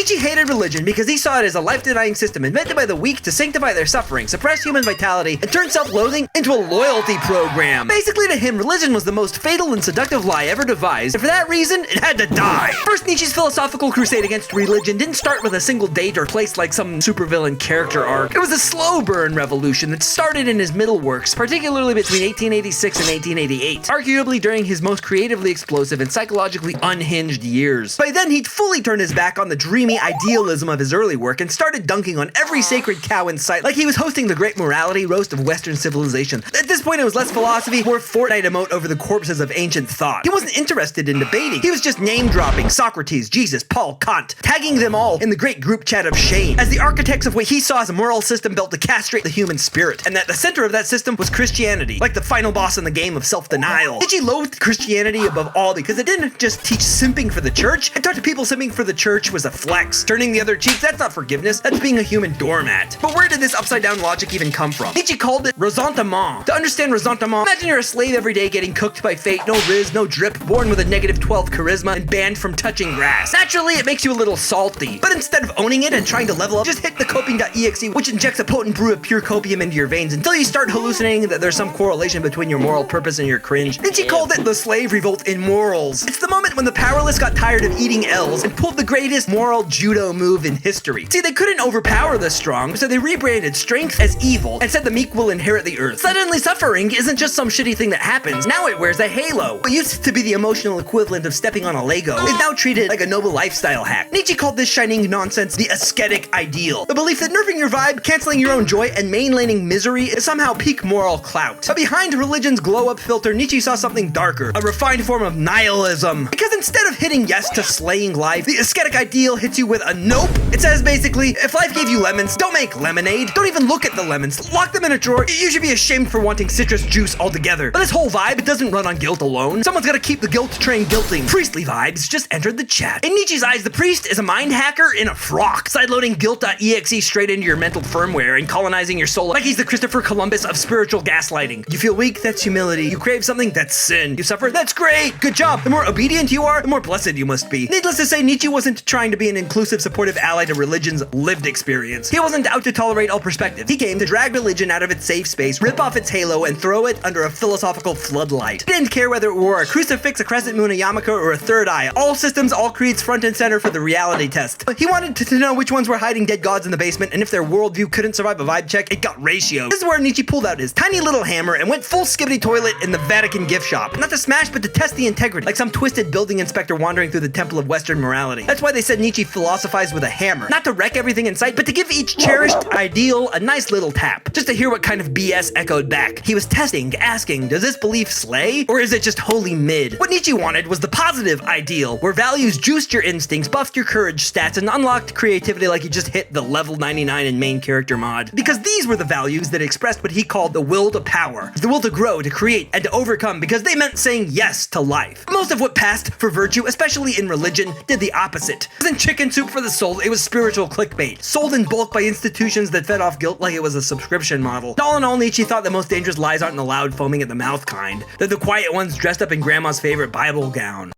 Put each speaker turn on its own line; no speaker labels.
Nietzsche hated religion because he saw it as a life-denying system invented by the weak to sanctify their suffering, suppress human vitality, and turn self-loathing into a loyalty program. Basically, to him, religion was the most fatal and seductive lie ever devised, and for that reason, it had to die. First, Nietzsche's philosophical crusade against religion didn't start with a single date or place like some supervillain character arc. It was a slow burn revolution that started in his middle works, particularly between 1886 and 1888, arguably during his most creatively explosive and psychologically unhinged years. By then, he'd fully turned his back on the dreamy idealism of his early work and started dunking on every sacred cow in sight, like he was hosting the great morality roast of Western civilization. At this point, it was less philosophy, more Fortnite emote over the corpses of ancient thought. He wasn't interested in debating. He was just name-dropping Socrates, Jesus, Paul, Kant, tagging them all in the great group chat of shame, as the architects of what he saw as a moral system built to castrate the human spirit, and that the center of that system was Christianity, like the final boss in the game of self-denial. Nietzsche loathed Christianity above all because it didn't just teach simping for the church, it taught to people simping for the church was a flex. Turning the other cheek, that's not forgiveness, that's being a human doormat. But where did this upside-down logic even come from? Nietzsche called it ressentiment. To understand ressentiment, imagine you're a slave every day getting cooked by fate, no riz, no drip, born with a negative 12 charisma, and banned from touching grass. Naturally, it makes you a little salty, but instead of owning it and trying to level up, just hit the copium.exe, which injects a potent brew of pure copium into your veins until you start hallucinating that there's some correlation between your moral purpose and your cringe. Nietzsche called it the Slave Revolt in morals. It's the moment when the powerless got tired of eating L's and pulled the greatest moral judo move in history. See, they couldn't overpower the strong, so they rebranded strength as evil and said the meek will inherit the earth. Suddenly, suffering isn't just some shitty thing that happens. Now it wears a halo. What used to be the emotional equivalent of stepping on a Lego is now treated like a noble lifestyle hack. Nietzsche called this shining nonsense the ascetic ideal. The belief that nerfing your vibe, canceling your own joy, and mainlining misery is somehow peak moral clout. But behind religion's glow-up filter, Nietzsche saw something darker, a refined form of nihilism. Because instead of hitting yes to slaying life, the ascetic ideal hits you with a nope. It says basically, if life gave you lemons, don't make lemonade. Don't even look at the lemons. Lock them in a drawer. You should be ashamed for wanting citrus juice altogether. But this whole vibe, it doesn't run on guilt alone. Someone's gotta keep the guilt train guilting. Priestly vibes just entered the chat. In Nietzsche's eyes, the priest is a mind hacker in a frock, sideloading guilt.exe straight into your mental firmware and colonizing your soul like he's the Christopher Columbus of spiritual gaslighting. You feel weak? That's humility. You crave something? That's sin. You suffer? That's great. Good job. The more obedient you are, the more blessed you must be. Needless to say, Nietzsche wasn't trying to be an inclusive, supportive ally to religion's lived experience. He wasn't out to tolerate all perspectives. He came to drag religion out of its safe space, rip off its halo, and throw it under a philosophical floodlight. He didn't care whether it wore a crucifix, a crescent moon, a yarmulke, or a third eye. All systems, all creeds, front and center for the reality test. He wanted to know which ones were hiding dead gods in the basement, and if their worldview couldn't survive a vibe check, it got ratio. This is where Nietzsche pulled out his tiny little hammer and went full skibbity toilet in the Vatican gift shop. Not to smash, but to test the integrity, like some twisted building inspector wandering through the temple of Western morality. That's why they said Nietzsche philosophized with a hammer. Not to wreck everything in sight, but to give each cherished ideal a nice little tap. Just to hear what kind of BS echoed back. He was testing, asking, does this belief slay? Or is it just wholly mid? What Nietzsche wanted was the positive ideal, where values juiced your instincts, buffed your courage stats, and unlocked creativity like you just hit the level 99 in main character mod. Because these were the values that expressed what he called the will to power. The will to grow, to create, and to overcome, because they meant saying yes to life. Most of what passed for virtue, especially in religion, did the opposite. It wasn't chicken soup for the soul, it was spiritual clickbait. Sold in bulk by institutions that fed off guilt like it was a subscription model. All in all, Nietzsche thought the most dangerous lies aren't the loud foaming at the mouth kind. They're the quiet ones dressed up in grandma's favorite Bible gown.